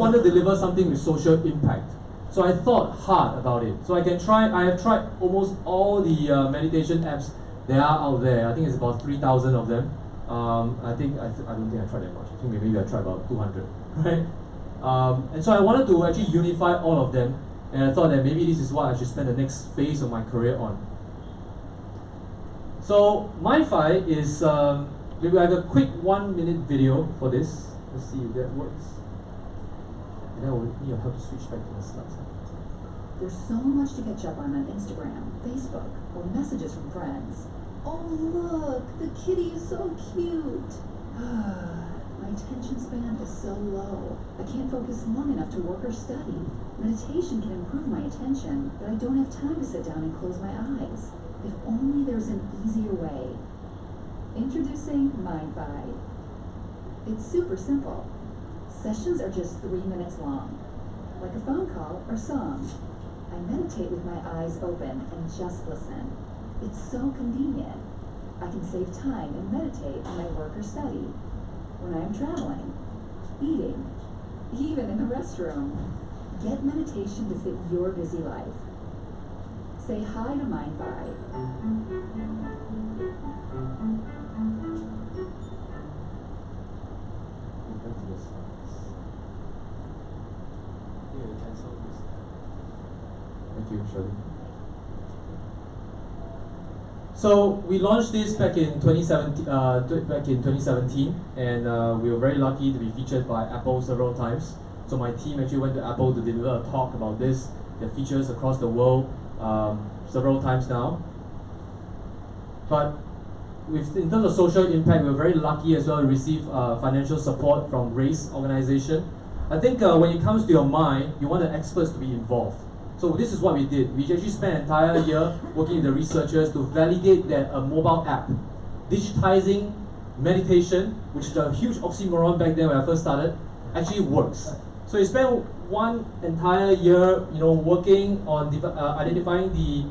want to deliver something with social impact. So I thought hard about it. So I have tried almost all the meditation apps there are out there. I think it's about 3,000 of them. I don't think I tried that much. I think maybe I tried about 200, right? And so I wanted to actually unify all of them, and I thought that maybe this is what I should spend the next phase of my career on. So Mindfi is, maybe I have a quick 1-minute video for this. Let's see if that works. And then we'll need your help to switch back to the slides. There's so much to catch up on Instagram, Facebook, or messages from friends. Oh look, the kitty is so cute. My attention span is so low. I can't focus long enough to work or study. Meditation can improve my attention, but I don't have time to sit down and close my eyes. If only there's an easier way. Introducing Mindfi. It's super simple. Sessions are just 3 minutes long, like a phone call or song. I meditate with my eyes open and just listen. It's so convenient. I can save time and meditate when I work or study, when I am traveling, eating, even in the restroom. Get meditation to fit your busy life. Say hi to Mindfi. Thank you, Shirley. So we launched this back in 2017, and we were very lucky to be featured by Apple several times. So my team actually went to Apple to deliver a talk about this. Their features across the world several times now. But in terms of social impact, we were very lucky as well to receive financial support from RACE organization. I think when it comes to your mind, you want the experts to be involved. So this is what we did. We actually spent an entire year working with the researchers to validate that a mobile app, digitizing meditation, which is a huge oxymoron back then when I first started, actually works. So we spent one entire year, working on identifying the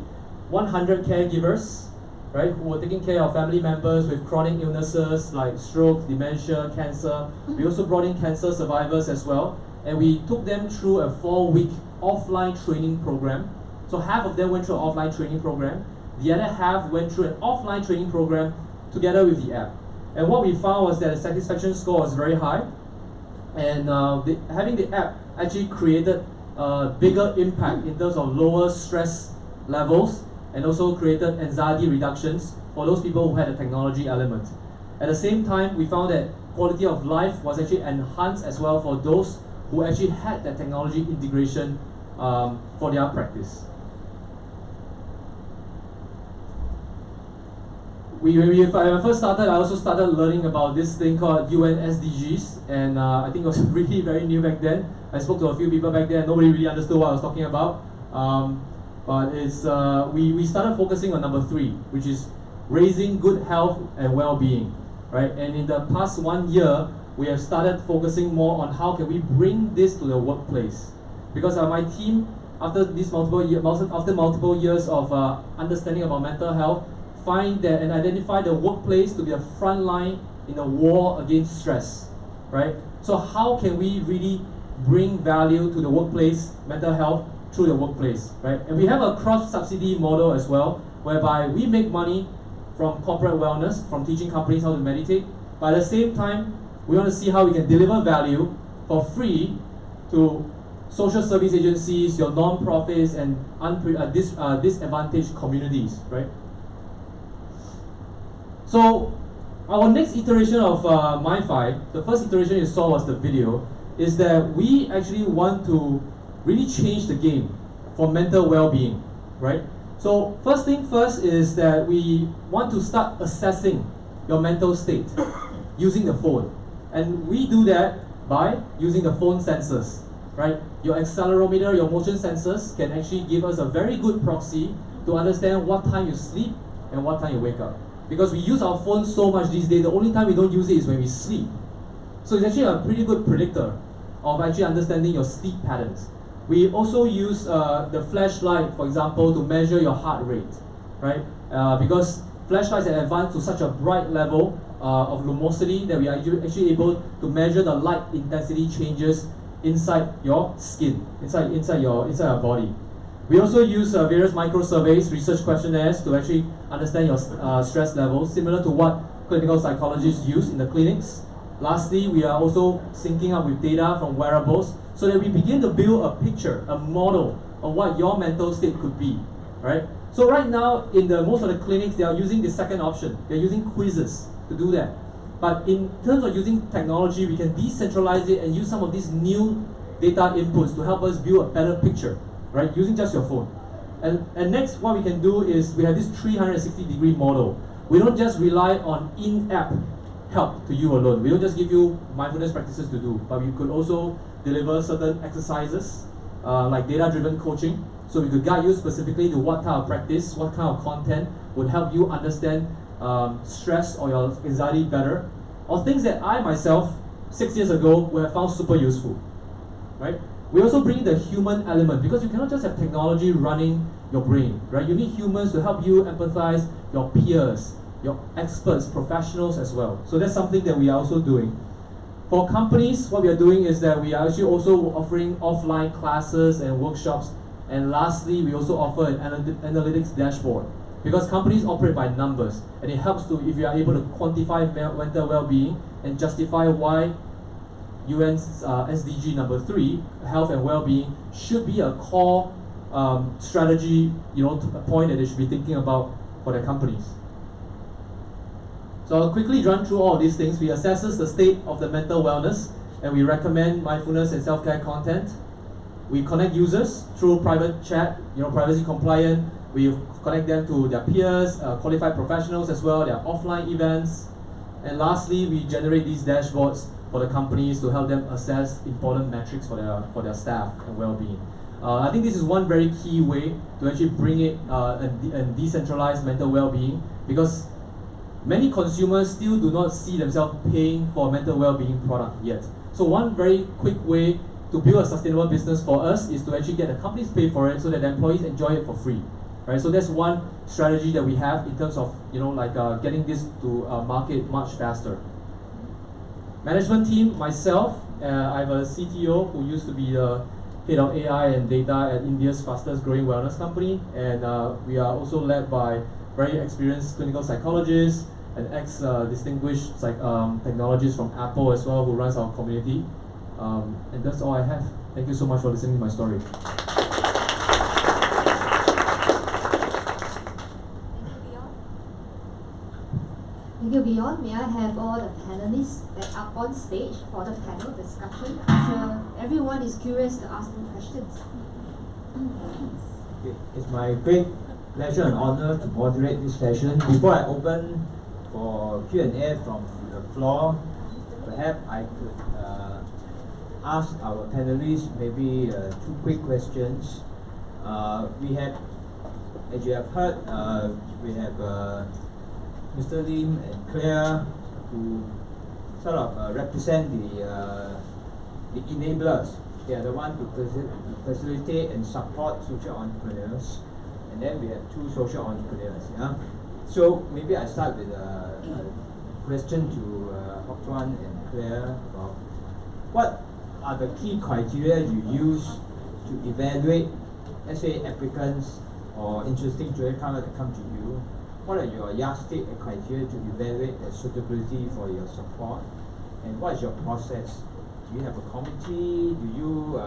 100 caregivers, right, who were taking care of family members with chronic illnesses like stroke, dementia, cancer. We also brought in cancer survivors as well, and we took them through a 4-week offline training program. So half of them went through an offline training program, the other half went through an offline training program together with the app. And what we found was that the satisfaction score was very high, and having the app actually created a bigger impact in terms of lower stress levels, and also created anxiety reductions for those people who had a technology element. At the same time, we found that quality of life was actually enhanced as well for those who actually had that technology integration for their practice. When I first started, I also started learning about this thing called UN SDGs, and I think it was really very new back then. I spoke to a few people back then, nobody really understood what I was talking about. But it's, we started focusing on number 3, which is raising good health and well-being, right? And in the past 1 year, we have started focusing more on how can we bring this to the workplace. Because my team, after multiple years of understanding about mental health, find that and identify the workplace to be a front line in the war against stress, right? So how can we really bring value to the workplace, mental health, through the workplace, right? And we have a cross-subsidy model as well, whereby we make money from corporate wellness, from teaching companies how to meditate, but at the same time, we want to see how we can deliver value for free to social service agencies, your non-profits, and disadvantaged communities, right? So our next iteration of Mindfi, the first iteration you saw was the video, is that we actually want to really change the game for mental well-being, right? So first thing first is that we want to start assessing your mental state using the phone. And we do that by using the phone sensors, right? Your accelerometer, your motion sensors can actually give us a very good proxy to understand what time you sleep and what time you wake up. Because we use our phones so much these days, the only time we don't use it is when we sleep. So it's actually a pretty good predictor of actually understanding your sleep patterns. We also use the flashlight, for example, to measure your heart rate, right? Because flashlights have advanced to such a bright level of luminosity that we are actually able to measure the light intensity changes inside your skin, inside your body. We also use various micro surveys, research questionnaires to actually understand your stress levels, similar to what clinical psychologists use in the clinics. Lastly, we are also syncing up with data from wearables so that we begin to build a picture, a model of what your mental state could be, right? So right now, in most of the clinics, they are using the second option. They're using quizzes to do that. But in terms of using technology, we can decentralize it and use some of these new data inputs to help us build a better picture, right? Using just your phone. And next, what we can do is we have this 360-degree model. We don't just rely on in-app help to you alone. We don't just give you mindfulness practices to do, but we could also deliver certain exercises, like data-driven coaching. So we could guide you specifically to what type of practice, what kind of content would help you understand stress or your anxiety better, or things that I myself 6 years ago would have found super useful, right? We also bring the human element because you cannot just have technology running your brain, right? You need humans to help you empathize, your peers, your experts, professionals as well. So that's something that we are also doing. For companies, what we are doing is that we are actually also offering offline classes and workshops. And lastly, we also offer an analytics dashboard because companies operate by numbers, and it helps to, if you are able to quantify mental well-being and justify why UN's SDG number 3, health and well-being, should be a core strategy, a point that they should be thinking about for their companies. So I'll quickly run through all of these things. We assess the state of the mental wellness, and we recommend mindfulness and self-care content. We connect users through private chat, privacy compliant. We connect them to their peers, qualified professionals as well, their offline events. And lastly, we generate these dashboards for the companies to help them assess important metrics for their staff and well-being. I think this is one very key way to actually bring it and decentralize mental well-being, because many consumers still do not see themselves paying for a mental well-being product yet. So one very quick way to build a sustainable business for us is to actually get the companies pay for it so that the employees enjoy it for free, right? So that's one strategy that we have in terms of getting this to market much faster. Management team, myself, I have a CTO who used to be the head of AI and data at India's fastest growing wellness company, and we are also led by very experienced clinical psychologists and ex-distinguished technologists from Apple as well, who runs our community. And that's all I have. Thank you so much for listening to my story. Thank you, Beyond. May I have all the panelists back up on stage for the panel discussion? I'm sure everyone is curious to ask them questions. Okay. It's my great pleasure and honor to moderate this session. Before I open for Q&A from the floor, perhaps I could ask our panelists maybe 2 quick questions. We have, as you have heard, we have Mr. Lim and Claire, who sort of represent the enablers. They are the ones who facilitate and support social entrepreneurs. And then we have 2 social entrepreneurs. Yeah? So maybe I start with a question to Hock Chuan and Claire about what are the key criteria you use to evaluate, let's say, applicants or interesting career candidates that come to you. What are your yardstick and criteria to evaluate the suitability for your support? And what is your process? Do you have a committee? Do you,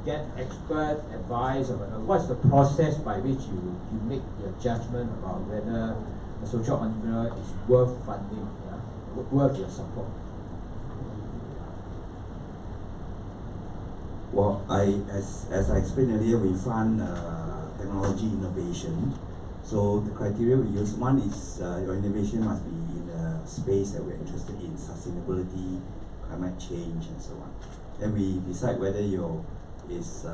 get expert advice? What's the process by which you make your judgment about whether a social entrepreneur is worth funding, worth your support? Well, as I explained earlier, we fund technology innovation. So the criteria we use, one is your innovation must be in a space that we're interested in, sustainability, climate change, and so on. Then we decide whether your is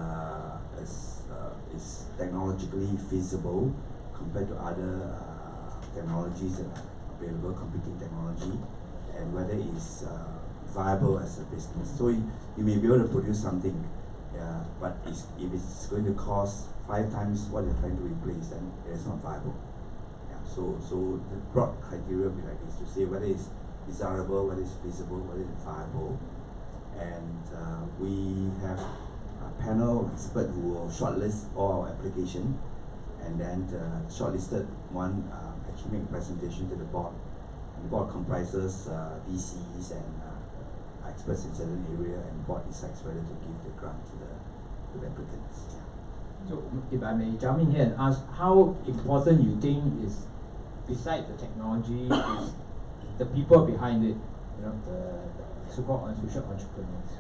technologically feasible compared to other technologies that are available, competing technology, and whether it's viable as a business. So you may be able to produce something, but if it's going to cost 5 times what you're trying to replace, then it's not viable. So the broad criteria would be like this, to say whether it's desirable, whether it's feasible, whether it's viable. and we have a panel of experts who will shortlist all our application, and then the shortlisted one actually make a presentation to the board. And the board comprises VCs and experts in certain area, and the board decides whether to give the grant to the applicants. So if I may jump in here and ask, how important you think is, beside the technology, is the people behind it, the so-called social entrepreneurs?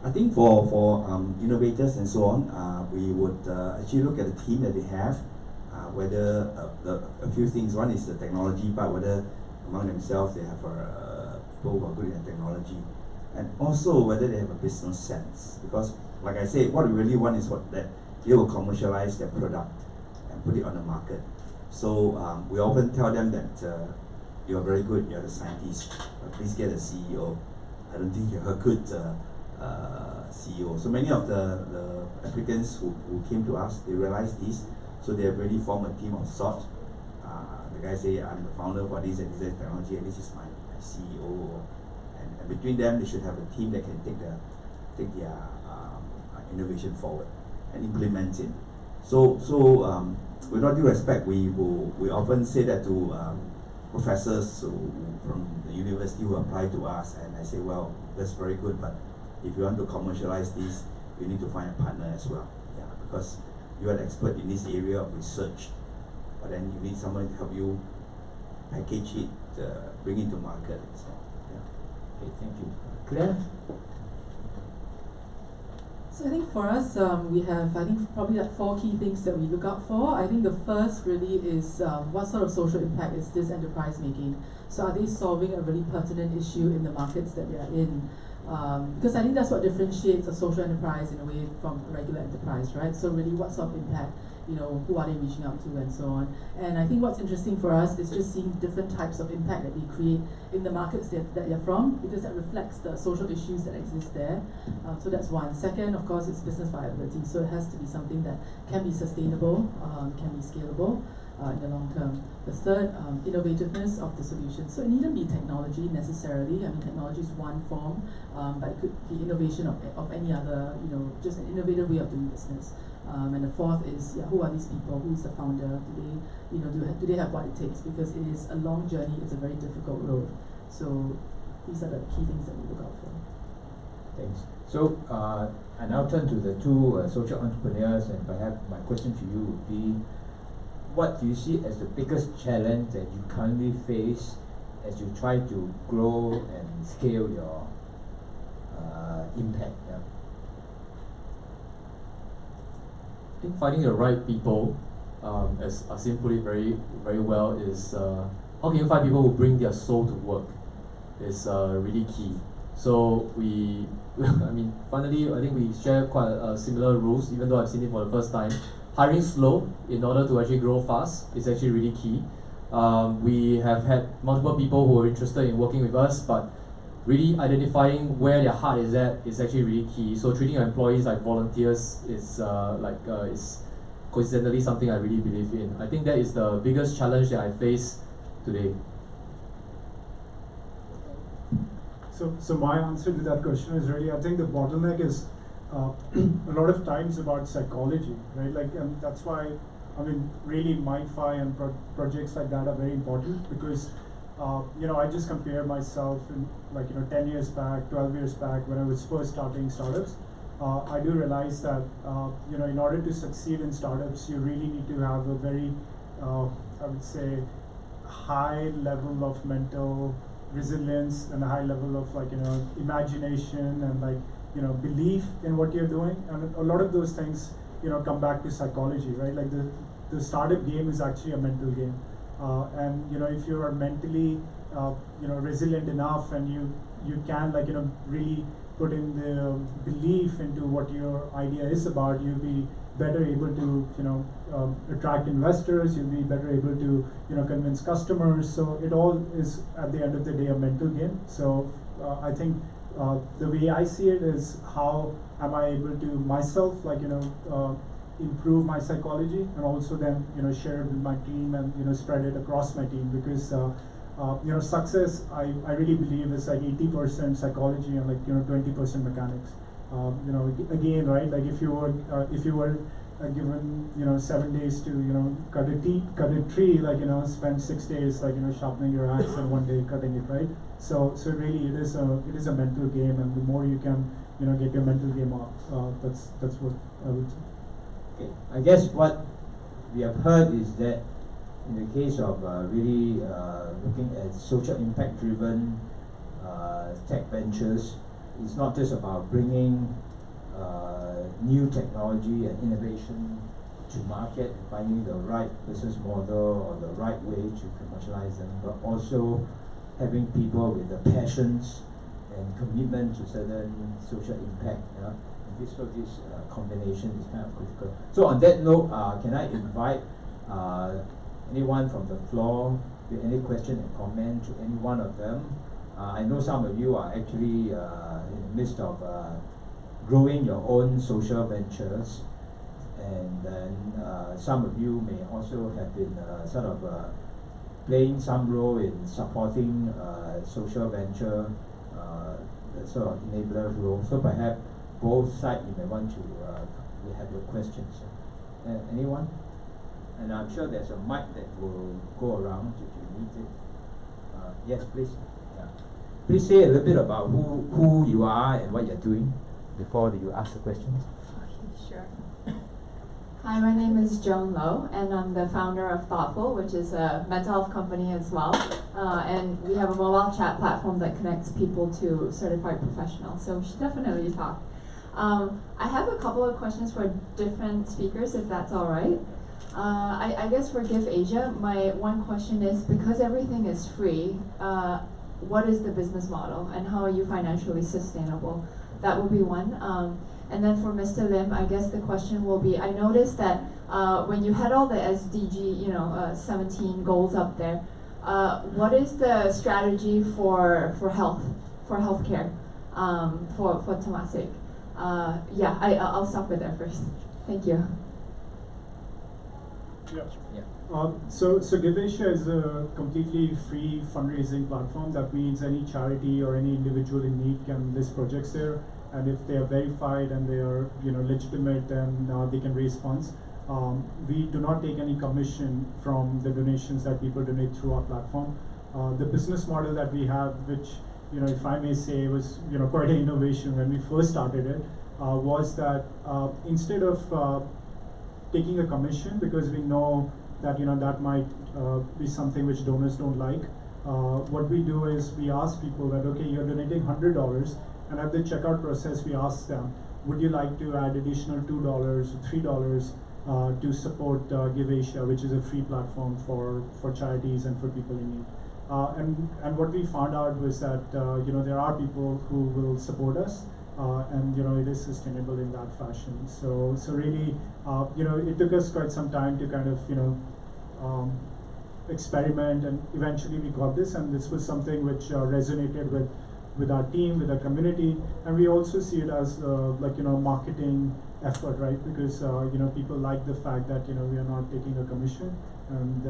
I think for innovators and so on, we would actually look at the team that they have, whether a few things. One is the technology part, whether among themselves they have people who are good in technology, and also whether they have a business sense. Because, like I said, what we really want is that they will commercialize their product and put it on the market. So we often tell them that you are very good, you are the scientist, but please get a CEO. I don't think you're a good CEO. So many of the applicants who came to us, they realized this, so they have really formed a team of sorts. The guy say, I'm the founder for this and this technology, and this is my CEO. And between them, they should have a team that can take their innovation forward and implement it. So with all due respect, we often say that to professors from the university who apply to us, and I say, well, that's very good, but if you want to commercialize this, you need to find a partner as well. Yeah, because you are an expert in this area of research, but then you need someone to help you package it, bring it to market. So, yeah. Okay, thank you. Claire? So I think for us, we have, I think, probably like 4 key things that we look out for. I think the first really is what sort of social impact is this enterprise making? So are they solving a really pertinent issue in the markets that they are in? Because I think that's what differentiates a social enterprise in a way from a regular enterprise, right? So really, what sort of impact, who are they reaching out to and so on. And I think what's interesting for us is just seeing different types of impact that they create in the markets that they're from, because that reflects the social issues that exist there. So that's one. Second, of course, it's business viability. So it has to be something that can be sustainable, can be scalable in the long term. The third, innovativeness of the solution. So it needn't be technology necessarily. I mean, technology is one form, but it could be innovation of any other, just an innovative way of doing business. And the fourth is, who are these people? Who's the founder? Do they have what it takes? Because it is a long journey. It's a very difficult road. So these are the key things that we look out for. Thanks. So I now turn to the 2 social entrepreneurs, and perhaps my question to you would be, what do you see as the biggest challenge that you currently face as you try to grow and scale your impact? Yeah? I think finding the right people, as Asim put it very, very well, is how can you find people who bring their soul to work is really key. So we, I mean, finally, I think we share quite similar rules, even though I've seen it for the first time. Hiring slow in order to actually grow fast is actually really key. We have had multiple people who are interested in working with us, but really identifying where their heart is at is actually really key. So treating our employees like volunteers is is coincidentally something I really believe in. I think that is the biggest challenge that I face today. So my answer to that question is really, I think the bottleneck is a lot of times about psychology, right? And that's why, I mean, really Mindfi and projects like that are very important, because I just compare myself in 10 years back, 12 years back, when I was first starting startups. I do realize that in order to succeed in startups, you really need to have a very, I would say, high level of mental resilience and a high level of imagination and belief in what you're doing. And a lot of those things come back to psychology, right? Like the startup game is actually a mental game. And if you are mentally resilient enough, and you can really put in the belief into what your idea is about, you'll be better able to attract investors, you'll be better able to convince customers. So it all is at the end of the day a mental game. So I think the way I see it is, how am I able to myself improve my psychology, and also then share it with my team and spread it across my team, because Success, I really believe is like 80% psychology and like 20% mechanics. Again, right? Like if you were given 7 days to cut a tree, like spend 6 days like sharpening your axe and 1 day cutting it, right? So really it is a mental game, and the more you can get your mental game up, that's what I would say. Okay. I guess what we have heard is that in the case of really looking at social impact driven tech ventures, it's not just about bringing new technology and innovation to market and finding the right business model or the right way to commercialize them, but also having people with the passions and commitment to certain social impact. And this combination is kind of critical. So on that note, can I invite anyone from the floor with any question and comment to any one of them? I know some of you are actually in the midst of growing your own social ventures, and then some of you may also have been sort of playing some role in supporting social venture, sort of enabler role. So perhaps both sides you may want to have your questions. Anyone? And I'm sure there's a mic that will go around if you need it. Yes, please. Yeah. Please say a little bit about who you are and what you're doing before you ask the questions. Okay, sure. Hi, my name is Joan Lowe, and I'm the founder of Thoughtful, which is a mental health company as well. And we have a mobile chat platform that connects people to certified professionals, so we should definitely talk. I have a couple of questions for different speakers, if that's all right. I guess for Give.Asia, my one question is, because everything is free, what is the business model and how are you financially sustainable? That would be one. And then for Mr. Lim, I guess the question will be, I noticed that when you had all the SDG, 17 goals up there, what is the strategy for healthcare, for Temasek? I'll stop with that first. Thank you. Yeah. So Give.Asia is a completely free fundraising platform. That means any charity or any individual in need can list projects there, and if they are verified and they are legitimate, then they can raise funds. We do not take any commission from the donations that people donate through our platform. The business model that we have, which if I may say was quite an innovation when we first started it, was that instead of taking a commission, because we know that that might be something which donors don't like. What we do is we ask people that, okay, you're donating $100, and at the checkout process we ask them, would you like to add additional $2 or $3 to support Give.Asia, which is a free platform for charities and for people in need. And what we found out was that there are people who will support us. And it is sustainable in that fashion. So really, it took us quite some time to kind of experiment, and eventually we got this. And this was something which resonated with our team, with our community, and we also see it as marketing effort, right? Because people like the fact that we are not taking a commission, and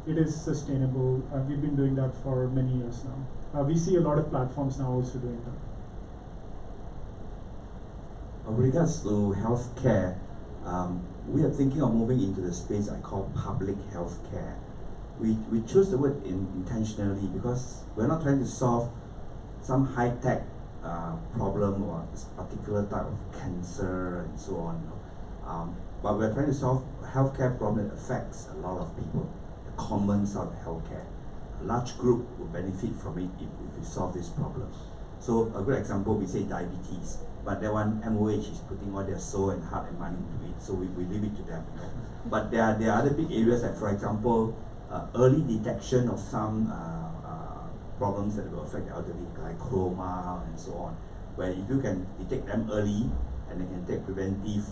it is sustainable. We've been doing that for many years now. We see a lot of platforms now also doing that. With regards to healthcare, we are thinking of moving into the space I call public healthcare. We chose the word intentionally because we're not trying to solve some high-tech problem or this particular type of cancer and so on. But we're trying to solve a healthcare problem that affects a lot of people, the common sort of healthcare. A large group will benefit from it if we solve this problem. So a good example, we say diabetes. But that one, MOH is putting all their soul and heart and money into it, so we leave it to them. But there are other big areas, like for example, early detection of some problems that will affect the elderly, like coma and so on, where if you can detect them early and they can take preventive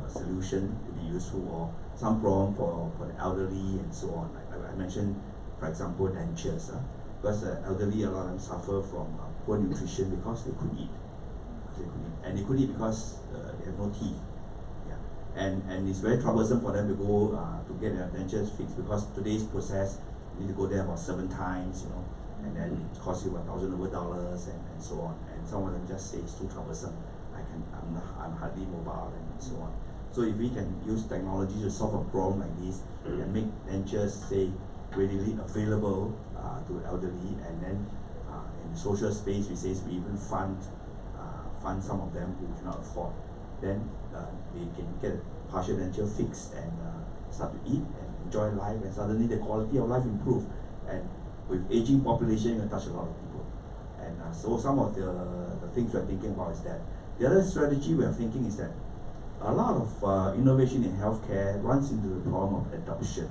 solution to be useful, or some problem for the elderly and so on. Like I mentioned, for example, dentures, because the elderly, a lot of them suffer from poor nutrition because they could eat. And they could eat because they have no teeth. Yeah. And it's very troublesome for them to go to get their dentures fixed, because today's process, you need to go there about 7 times, you know, and then it costs you $1,000 over and so on. And some of them just say it's too troublesome. I'm hardly mobile and so on. So if we can use technology to solve a problem like this and make dentures say readily available to elderly, and then in the social space we even fund some of them who cannot afford, then they can get a partial denture fixed and start to eat and enjoy life, and suddenly the quality of life improve. And with aging population, you touch a lot of people. And so some of the things we're thinking about is that. The other strategy we're thinking is that a lot of innovation in healthcare runs into the problem of adoption.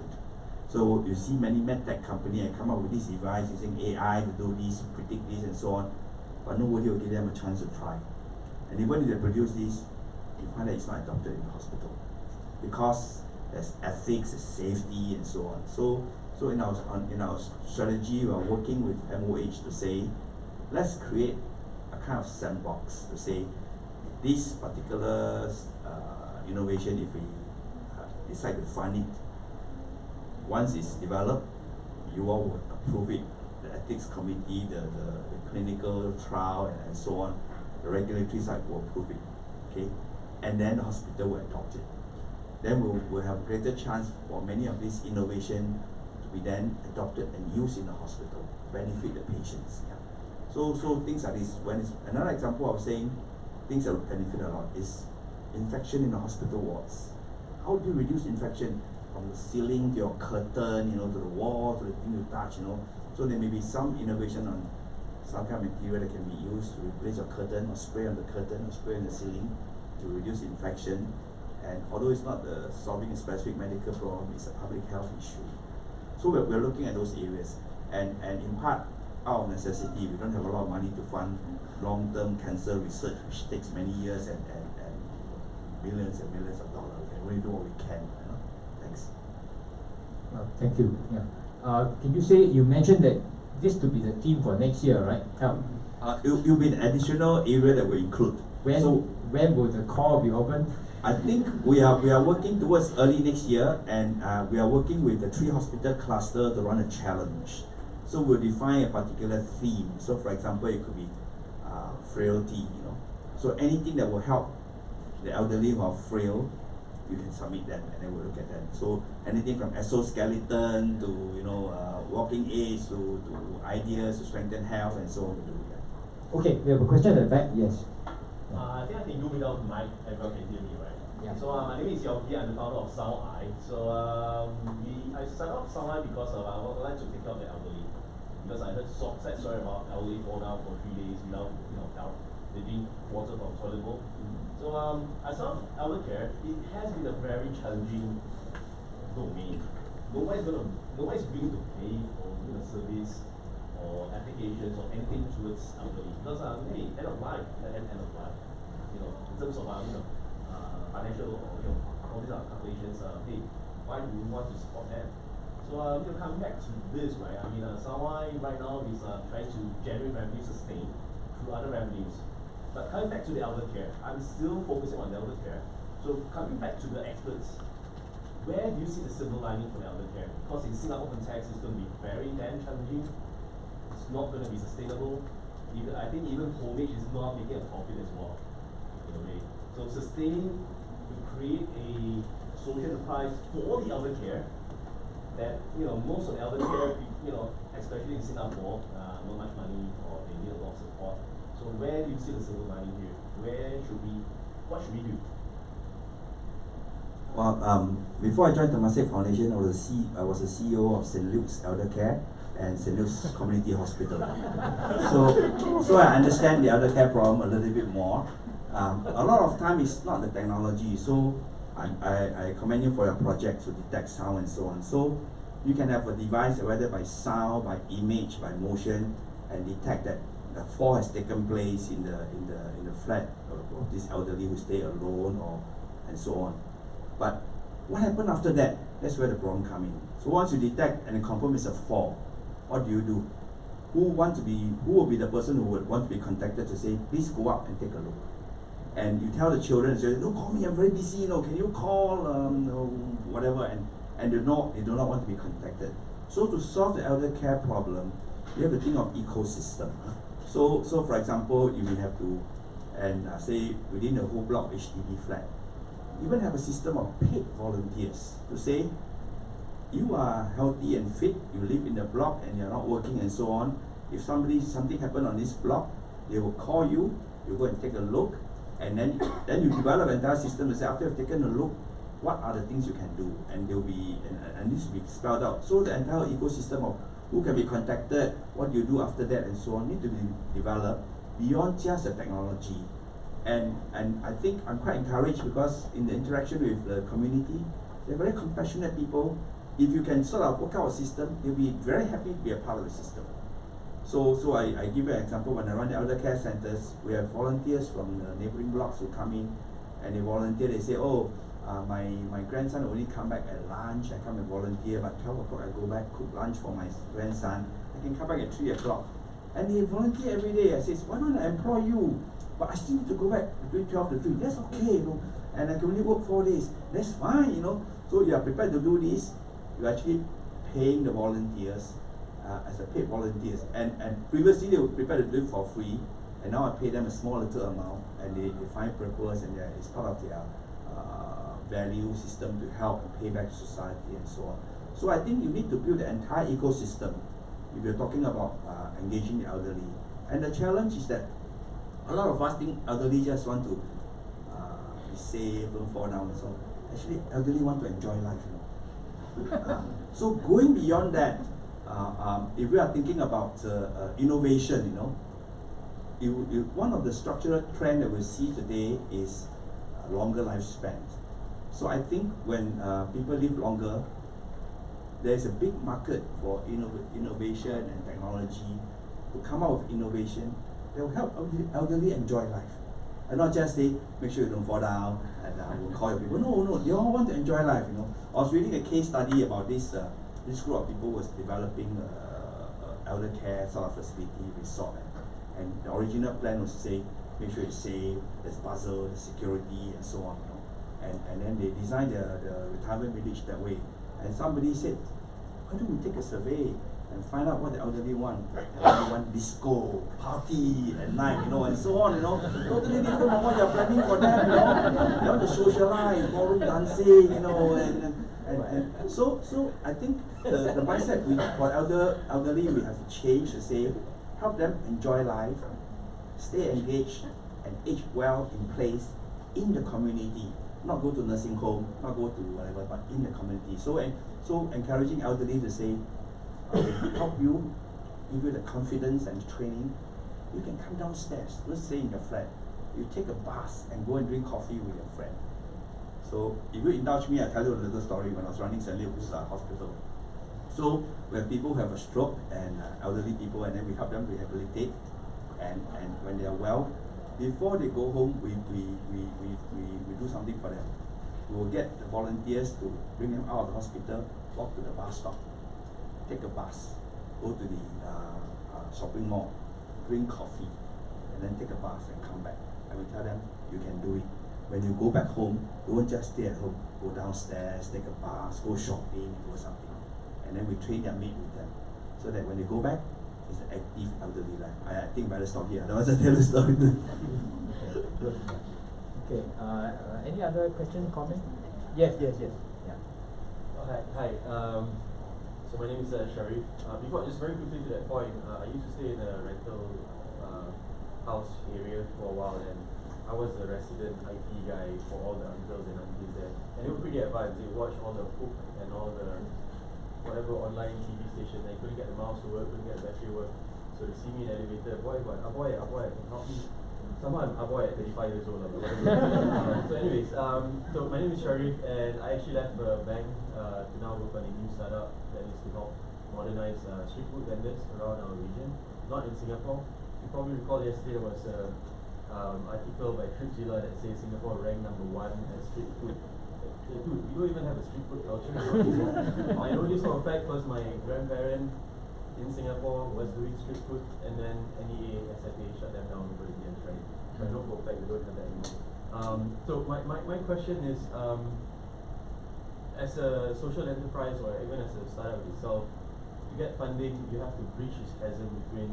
So you see many medtech companies come up with this device using AI to do this, predict this and so on, but nobody will give them a chance to try. And even if they produce this, you find that it's not adopted in the hospital because there's ethics, there's safety and so on. So in our strategy, we are working with MOH to say, let's create a kind of sandbox to say, this particular innovation, if we decide to fund it, once it's developed, you all will approve it. The ethics committee, the clinical trial, and so on, the regulatory side will approve it, okay? And then the hospital will adopt it. Then we'll have greater chance for many of these innovation to be then adopted and used in the hospital, benefit the patients. Yeah. So things like this. When it's another example of saying things that will benefit a lot is infection in the hospital wards. How do you reduce infection from the ceiling to your curtain, to the wall, to the thing you touch, So there may be some innovation on some kind of material that can be used to replace your curtain or spray on the curtain or spray on the ceiling to reduce infection. And although it's not solving a specific medical problem, it's a public health issue. So we're looking at those areas. And in part, out of necessity, we don't have a lot of money to fund long-term cancer research, which takes many years and millions and millions of dollars. We can only do what we can. Thanks. Thank you. Yeah. Can you say, you mentioned that this to be the theme for next year, right? It will be an additional area that we include. When will the call be open? I think we are working towards early next year, and we are working with the 3 hospital cluster to run a challenge. So we'll define a particular theme. So for example, it could be frailty, So anything that will help the elderly who are frail, you can submit them and then we'll look at them. So anything from exoskeleton to walking aids to ideas to strengthen health and so on. Okay, we have a question at the back. Yes. I think I can do without mic. Everyone can hear me, right? Yeah. So my name is Yogi. I'm the founder of SoundEye. So I started off SoundEye because I would like to take care of the elderly. Because I heard sad story about elderly fall down for 3 days without help. They drink water from toilet bowl. So as of elder care, it has been a very challenging domain. Nobody's willing to pay for service or applications or anything towards elderly because hey, end of life, end of life. In terms of financial or all these calculations, hey, why do we want to support them? So coming back to this, right? SoundEye right now is trying to generate revenue sustain through other revenues. But coming back to the elder care, I'm still focusing on the elder care. So coming back to the experts, where do you see the silver lining for the elder care? Because in Singapore context, it's going to be very damn challenging. It's not going to be sustainable. I think even homage is not making a profit as well, in a way. So sustaining to create a social enterprise for the elder care that most of the elder care, especially in Singapore, not much money or they need a lot of support. So where do you see the silver lining here? What should we do? Well, before I joined Temasek Foundation, I was the CEO of St. Luke's Elder Care and St. Luke's Community Hospital. So I understand the elder care problem a little bit more. A lot of time it's not the technology. So I commend you for your project to detect sound and so on. So you can have a device whether by sound, by image, by motion, and detect that the fall has taken place in the flat of this elderly who stay alone and so on. But what happened after that? That's where the problem comes in. So once you detect and confirm it's a fall, what do you do? Who will be the person who would want to be contacted to say, please go up and take a look? And you tell the children, don't call me, I'm very busy, can you call, whatever, and they do not want to be contacted. So to solve the elder care problem, you have to think of ecosystem. So for example, you may have to, and say within the whole block HDB flat, even have a system of paid volunteers to say, you are healthy and fit, you live in the block and you're not working and so on. If something happened on this block, they will call you, you go and take a look, and then you develop an entire system to say, after you've taken a look, what are the things you can do? And they'll be, and this will be spelled out. So the entire ecosystem of who can be contacted, what you do after that and so on, need to be developed beyond just the technology. And I think I'm quite encouraged because in the interaction with the community, they're very compassionate people. If you can sort of work out a system, they'll be very happy to be a part of the system. So I give you an example. When I run the elder care centers, we have volunteers from the neighboring blocks who come in and they volunteer. They say, oh, my grandson only come back at lunch. I come and volunteer, but 12 o'clock I go back, cook lunch for my grandson. I can come back at 3 o'clock. And they volunteer every day. I say, why don't I employ you? But I still need to go back between 12 to 3. That's okay, and I can only work 4 days. That's fine, So you are prepared to do this. You're actually paying the volunteers as a paid volunteers. And previously they were prepared to do it for free, and now I pay them a small little amount, and they find purpose, and it's part of their value system to help and pay back to society and so on. So I think you need to build the entire ecosystem if you're talking about engaging the elderly. And the challenge is that a lot of us think elderly just want to be safe, don't fall down and so on. Actually, elderly want to enjoy life, So going beyond that, if we are thinking about innovation, one of the structural trends that we see today is longer lifespan. So I think when people live longer, there's a big market for innovation and technology to come out with innovation that will help elderly enjoy life. And not just say, make sure you don't fall down, and we'll call your people. No, they all want to enjoy life, I was reading a case study about this group of people was developing elder care sort of facility resort. And the original plan was to say, make sure it's safe, there's puzzle, there's security, and so on, And then they designed the retirement village that way. And somebody said, why don't we take a survey and find out what the elderly want? The elderly want disco, party at night, and so on, Totally different from what you're planning for them, They want to socialize, ballroom dancing, and so I think the mindset for elderly we have to change to say, help them enjoy life, stay engaged, and age well in place in the community. Not go to nursing home, not go to whatever, but in the community. So encouraging elderly to say, help you, give you the confidence and training. You can come downstairs, let's say in your flat. You take a bus and go and drink coffee with your friend. So if you indulge me, I'll tell you a little story when I was running St. Luke's Hospital. So we have people who have a stroke and elderly people, and then we help them rehabilitate. And when they are well, before they go home, we do something for them. We will get the volunteers to bring them out of the hospital, walk to the bus stop, take a bus, go to the shopping mall, drink coffee, and then take a bus and come back. And we tell them, you can do it. When you go back home, don't just stay at home. Go downstairs, take a bus, go shopping, go something. And then we train their mate with them, so that when they go back, it's an active elderly life. I think better stop here. Otherwise, I tell the story. Good. Okay. Any other question, comment? Yes. Yeah. Hi. So my name is Sharif. Before, just very quickly to that point, I used to stay in a rental house area for a while, and I was the resident IT guy for all the uncles and aunties there. And they were pretty advanced. They watched all the Hook and all the whatever online TV station. They couldn't get the mouse to work, couldn't get the battery work. So they see me in the elevator, boy, help me. Somehow I'm Aboy at 35 years old. So anyways, so my name is Sharif, and I actually left the bank to now work on a new startup that is to help modernize street food vendors around our region, not in Singapore. You probably recall yesterday there was an article by Tripzilla that says Singapore ranked #1 as street food. Dude, we don't even have a street food culture. I know this for a fact because my grandparent in Singapore was doing street food, and then NEA, SFA shut them down because they didn't try it. So I know for a fact we don't have that anymore. So my question is, as a social enterprise or even as a startup itself, get funding, you have to bridge this chasm between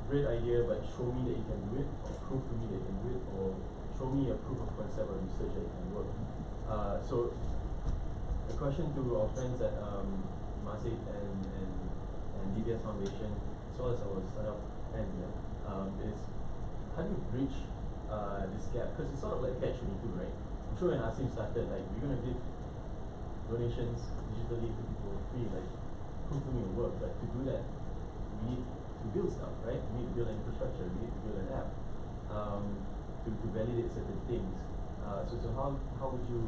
great idea, but show me that you can do it, or prove to me that you can do it, or show me a proof of concept or research that it can work. So the question to our friends at Temasek and DBS Foundation, as well as our startup and is how do you bridge this gap? Because it's sort of like catch-22, right? I'm sure when Asim started, like we're gonna give donations digitally to people free, like prove to me it work. But to do that, we need to build stuff, right? We need to build an infrastructure, we need to build an app to validate certain things. So how would you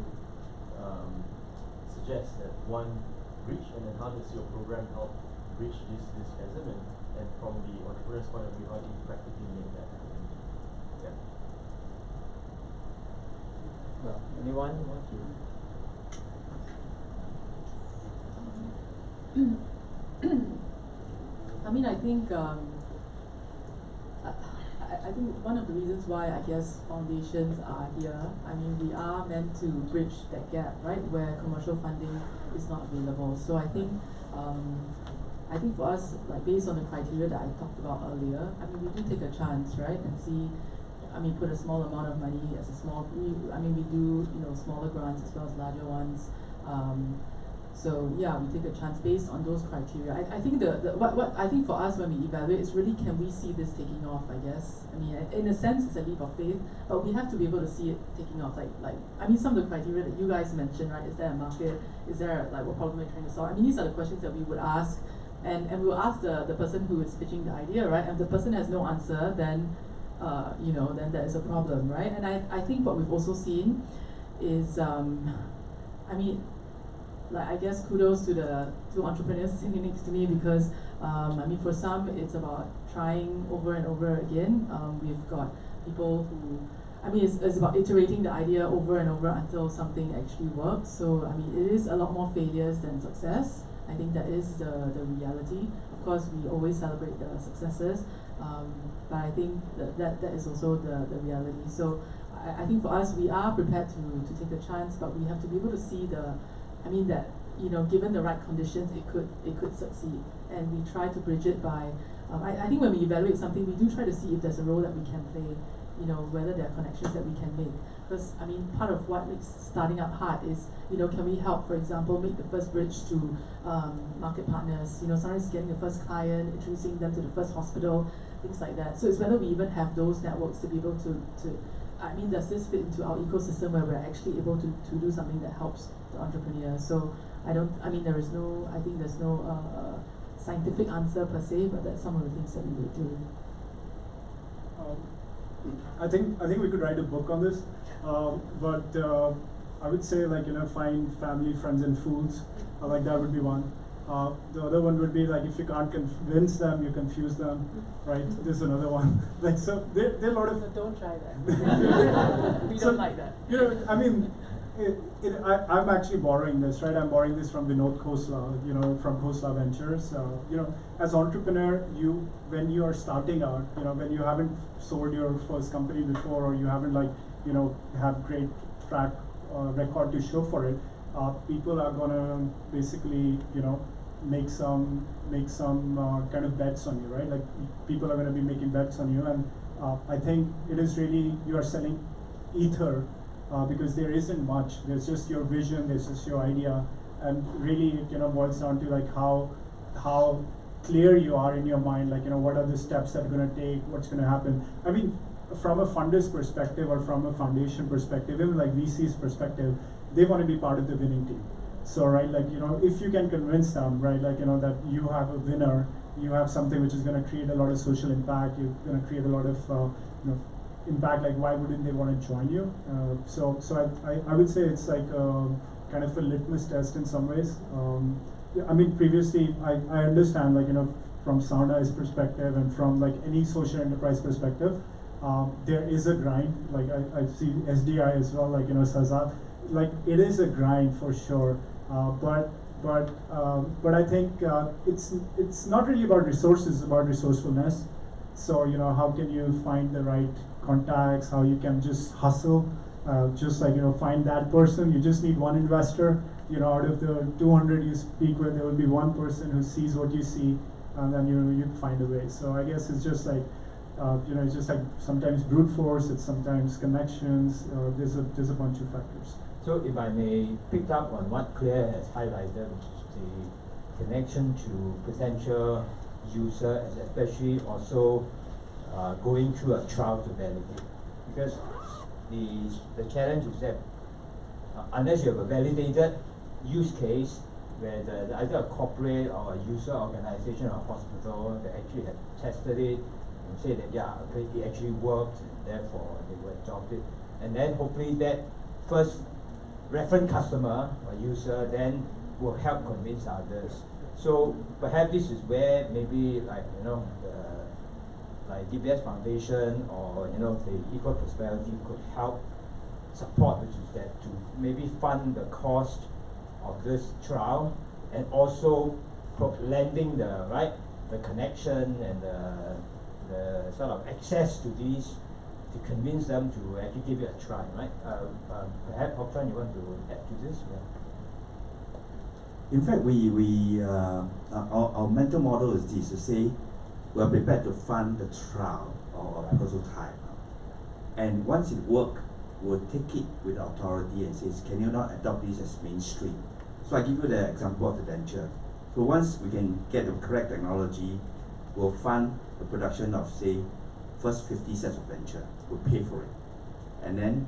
suggest that one bridge, and then how does your program help bridge this chasm, and from the entrepreneur's point of view, how do you practically make that happen? Yeah. Well, anyone want to? I mean, I think I think one of the reasons why I guess foundations are here, I mean, we are meant to bridge that gap, right, where commercial funding is not available. So I think for us, like based on the criteria that I talked about earlier, I mean, we do take a chance, right, and see. I mean, put a small amount of money as a small. We do smaller grants as well as larger ones. So yeah, we take a chance based on those criteria. I think what I think for us when we evaluate is really, can we see this taking off? I guess. I mean, in a sense, it's a leap of faith, but we have to be able to see it taking off. Like I mean, some of the criteria that you guys mentioned, right? Is there a market? Is there what problem we're trying to solve? I mean, these are the questions that we would ask, and we will ask the person who is pitching the idea, right? And if the person has no answer, then then there is a problem, right? And I think what we've also seen is, I mean, like I guess kudos to the two entrepreneurs sitting next to me, because I mean, for some it's about trying over and over again. We've got people who, I mean, it's about iterating the idea over and over until something actually works. So I mean, it is a lot more failures than success. I think that is the reality. Of course, we always celebrate the successes, but I think that is also the reality. So I think for us, we are prepared to take a chance, but we have to be able to see that given the right conditions, it could succeed, and we try to bridge it by. I think when we evaluate something, we do try to see if there's a role that we can play, whether there are connections that we can make. Because I mean, part of what makes starting up hard is, can we help, for example, make the first bridge to market partners? Sometimes getting the first client, introducing them to the first hospital, things like that. So it's whether we even have those networks to be able to. I mean, does this fit into our ecosystem where we're actually able to do something that helps the entrepreneur? So there's no scientific answer per se, but that's some of the things that we would do. I think we could write a book on this, but I would say find family, friends, and fools. That would be one. The other one would be if you can't convince them, you confuse them, right? There's another one. So there are a lot of. Don't try that. We don't like that. I mean, I'm actually borrowing this, right? I'm borrowing this from Vinod Khosla, from Khosla Ventures. As entrepreneur, when you are starting out, when you haven't sold your first company before, or you haven't have great track record to show for it, people are gonna basically, make some kind of bets on you, right? People are gonna be making bets on you, and I think it is really, you are selling ether. Because there isn't much. There's just your vision. There's just your idea, and really, it boils down to how clear you are in your mind. What are the steps that are going to take? What's going to happen? I mean, from a funder's perspective or from a foundation perspective, even VC's perspective, they want to be part of the winning team. So right, if you can convince them, right, that you have a winner, you have something which is going to create a lot of social impact. You're going to create a lot of impact. Why wouldn't they want to join you? So I would say it's kind of a litmus test in some ways. I mean, previously I understand from Sound Eye's perspective and from any social enterprise perspective, there is a grind. I see SDI as well, Sazat. It is a grind for sure. But I think it's not really about resources, it's about resourcefulness. So how can you find the right contacts? How you can just hustle, find that person. You just need one investor, out of the 200 you speak with, there will be one person who sees what you see, and then you find a way. So I guess it's just like, it's just like sometimes brute force, it's sometimes connections. There's a bunch of factors. So if I may pick up on what Claire has highlighted, which is the connection to potential user, and especially also going through a trial to validate. Because the challenge is that unless you have a validated use case where either a corporate or a user organization or hospital that actually have tested it and say that okay, it actually worked, and therefore they will adopt it, and then hopefully that first reference customer or user then will help convince others. So perhaps this is where maybe like Give.Asia Foundation or the Ecosperity could help support, which is that to maybe fund the cost of this trial and also lending the connection and the sort of access to these to convince them to actually give it a try, right? Perhaps Hok Chuan, you want to add to this? In fact, our mental model is this, to say we are prepared to fund the trial or prototype. And once it works, we'll take it with the authority and says, can you not adopt this as mainstream? So I give you the example of the denture. So once we can get the correct technology, we'll fund the production of, say, first 50 sets of denture. We'll pay for it. And then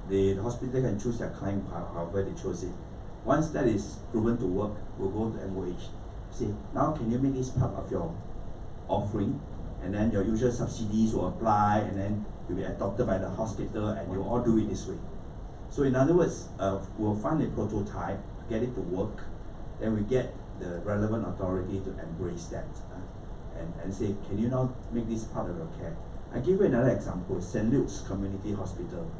the hospital can choose their client however they chose it. Once that is proven to work, we'll go to MOH. Say, now can you make this part of your offering? And then your usual subsidies will apply, and then you'll be adopted by the hospital, and you'll all do it this way. So in other words, we'll fund a prototype, get it to work, then we get the relevant authority to embrace that and say, can you now make this part of your care? I'll give you another example, St. Luke's Community Hospital.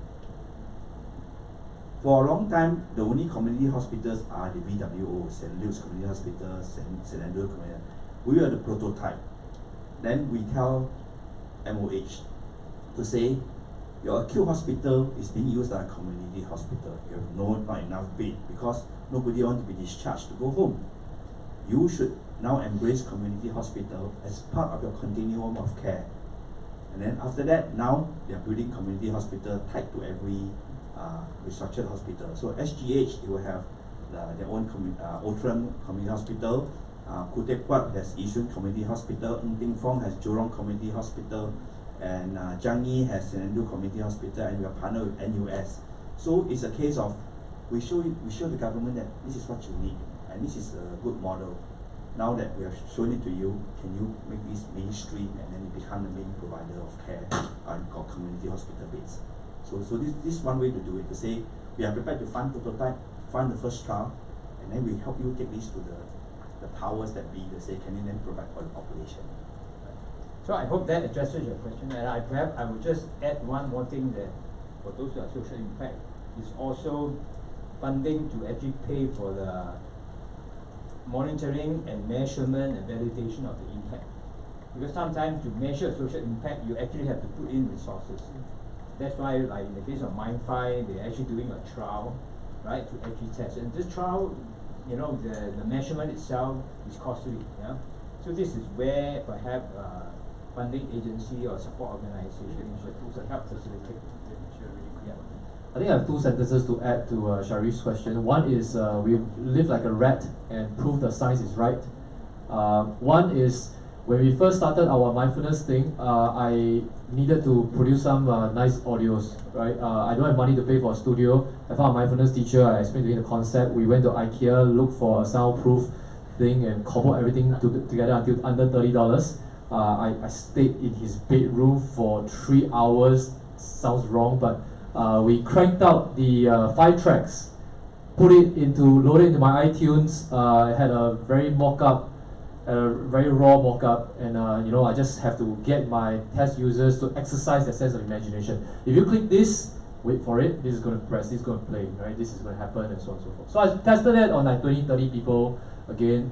For a long time, the only community hospitals are the VWO, St. Luke's Community Hospital, St. Andrew Community. We are the prototype. Then we tell MOH to say, your acute hospital is being used as a community hospital. You have not enough bed because nobody wants to be discharged to go home. You should now embrace community hospital as part of your continuum of care. And then after that, now they are building community hospital tied to every restructured hospital. So SGH, they will have their own Outram Community Hospital. Khoo Teck has Yishun Community Hospital. Ng Teng Fong has Jurong Community Hospital. And Changi has St. Andrew Community Hospital, and we are partnered with NUS. So it's a case of we show the government that this is what you need, and this is a good model. Now that we have shown it to you, can you make this mainstream and then you become the main provider of care or community hospital beds? So this is one way to do it, to say we are prepared to fund prototype, fund the first trial, and then we help you take this to the powers that be to say, can you then provide for the population? So I hope that addresses your question, and perhaps I would just add one more thing, that for those who are social impact, is also funding to actually pay for the monitoring and measurement and validation of the impact. Because sometimes to measure social impact, you actually have to put in resources. That's why, like in the case of Mindfi, they're actually doing a trial, right, to actually test. And this trial, the measurement itself is costly. Yeah. So this is where perhaps funding agency or support organization should help facilitate. Yeah. I think I have two sentences to add to Sharif's question. One is we live like a rat and prove the science is right. One is when we first started our mindfulness thing, I needed to produce some nice audios, right? I don't have money to pay for a studio. I found a mindfulness teacher, I explained to him the concept. We went to IKEA, looked for a soundproof thing and cobbled everything together until under $30. I stayed in his bedroom for 3 hours. Sounds wrong, but we cranked out the 5 tracks, loaded into my iTunes. I had a very very raw mock-up, and I just have to get my test users to exercise their sense of imagination. If you click this, wait for it, this is going to press, this is going to play, right? This is going to happen, and so on and so forth. So I tested it on like 20-30 people. Again,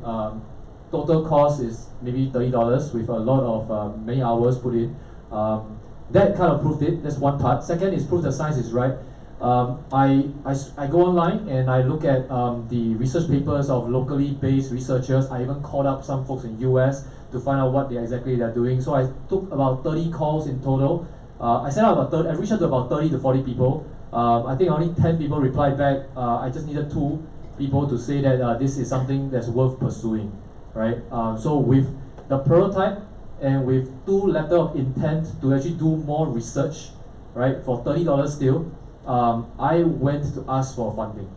total cost is maybe $30 with a lot of many hours put in. That kind of proved it. That's one part. Second is prove the science is right. I go online and I look at the research papers of locally based researchers. I even called up some folks in US to find out what they're doing. So I took about 30 calls in total. I sent out I reached out to about 30 to 40 people. I think only 10 people replied back. I just needed 2 people to say that this is something that's worth pursuing, right? So with the prototype and with 2 letter of intent to actually do more research, right, for $30 still, I went to ask for funding.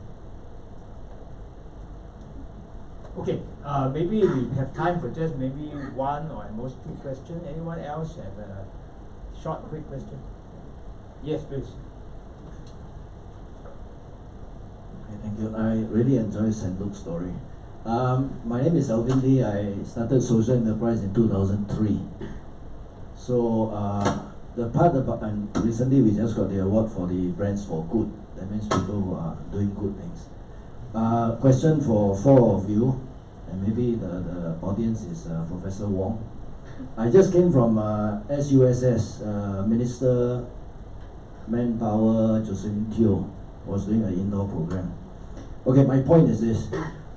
Okay, maybe we have time for just maybe 1 or at most 2 questions. Anyone else have a short, quick question? Yes, please. Okay, thank you. I really enjoy St. Luke's story. My name is Alvin Lee. I started social enterprise in 2003. So the part about, and recently we just got the award for the Brands for Good. That means people who are doing good things. Question for 4 of you, and maybe the audience is Professor Wong. I just came from SUSS, Minister Manpower Josephine Teo was doing an indoor program. Okay, my point is this.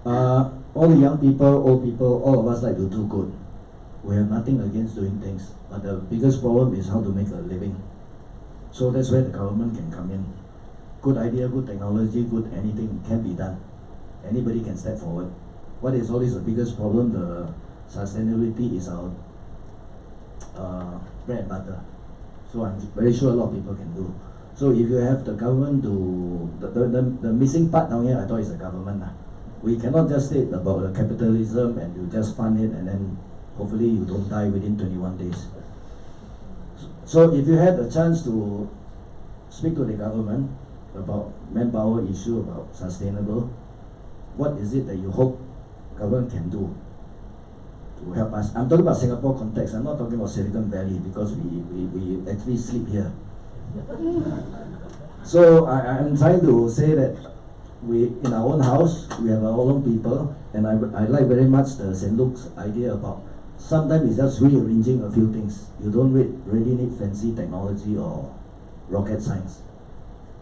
All the young people, old people, all of us like to do good. We have nothing against doing things, but the biggest problem is how to make a living. So that's where the government can come in. Good idea, good technology, good anything can be done. Anybody can step forward. What is always the biggest problem? The sustainability is our bread and butter. So I'm very sure a lot of people can do. So if you have the government to, the missing part down here, I thought is the government. We cannot just state about the capitalism and you just fund it and then hopefully you don't die within 21 days. So if you had the chance to speak to the government about manpower issue, about sustainable, what is it that you hope government can do to help us? I'm talking about Singapore context. I'm not talking about Silicon Valley because we actually sleep here. So I'm trying to say that we, in our own house, we have our own people, and I like very much the St. Luke's idea about sometimes it's just rearranging a few things. You don't really need fancy technology or rocket science.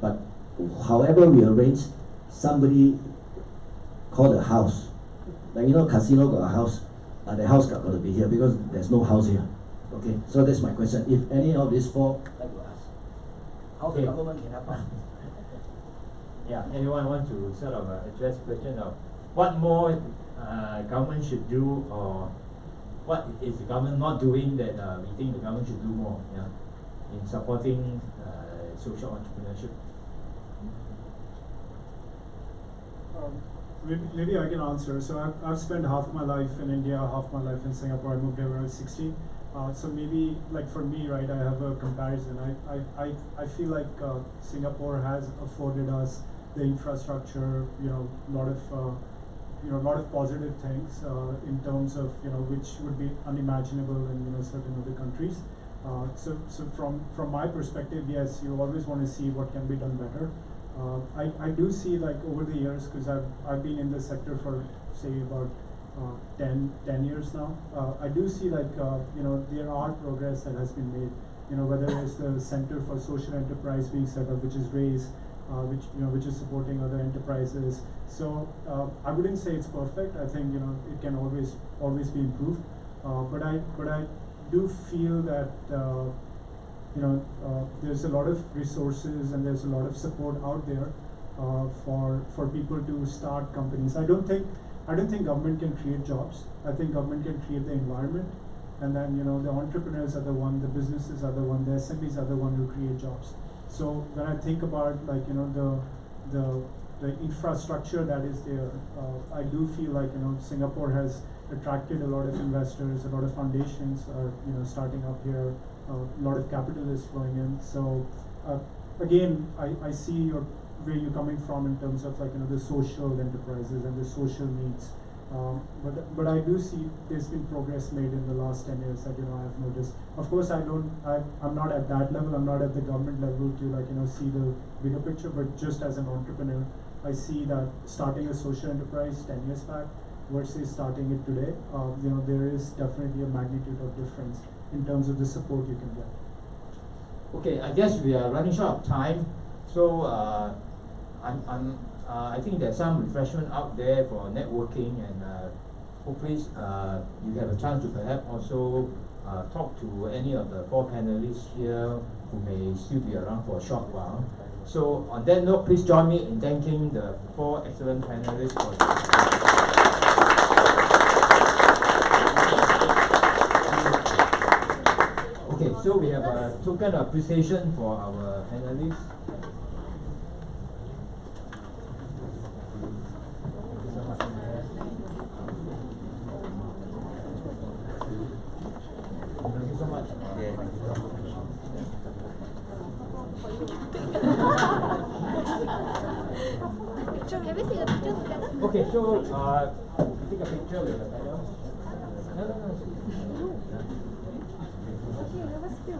But however we arrange, somebody called a house. Like, you know, casino got a house, the house got to be here because there's no house here. Okay, so that's my question. If any of these 4 like to ask, how the government can help us? Yeah, anyone want to sort of address the question of what more government should do, or what is the government not doing that we think the government should do more, yeah, in supporting social entrepreneurship? Maybe I can answer. So I've spent half my life in India, half my life in Singapore. I moved here when I was 16. So maybe, like for me, right, I have a comparison. I feel like Singapore has afforded us the infrastructure, a lot of positive things in terms of which would be unimaginable in certain other countries. So from my perspective, yes, you always want to see what can be done better. I do see, like, over the years, because I've been in this sector for say about 10 years now. I do see, like, there are progress that has been made. Whether it's the Center for Social Enterprise being set up, which is RAISE, which is supporting other enterprises. So I wouldn't say it's perfect. I think it can always be improved. But I do feel that there's a lot of resources and there's a lot of support out there for people to start companies. I don't think government can create jobs. I think government can create the environment, and then the entrepreneurs are the one, the businesses are the one, the SMEs are the one who create jobs. So when I think about, like, the infrastructure that is there, I do feel like Singapore has attracted a lot of investors, a lot of foundations are starting up here, a lot of capital is flowing in. So again, I see where you're coming from in terms of, like, the social enterprises and the social needs. But I do see there's been progress made in the last 10 years that I've noticed. Of course, I'm not at that level. I'm not at the government level to, like, see the bigger picture. But just as an entrepreneur, I see that starting a social enterprise 10 years back versus starting it today, there is definitely a magnitude of difference in terms of the support you can get. Okay, I guess we are running short of time. So I think there's some refreshment out there for networking, and hopefully you have a chance to perhaps also talk to any of the 4 panelists here who may still be around for a short while. So on that note, please join me in thanking the 4 excellent panelists for Okay, so we have a token of appreciation for our panelists. Thank you so much. Can we take a picture together? Okay, so we take a picture with the panel. No. Okay, let's do.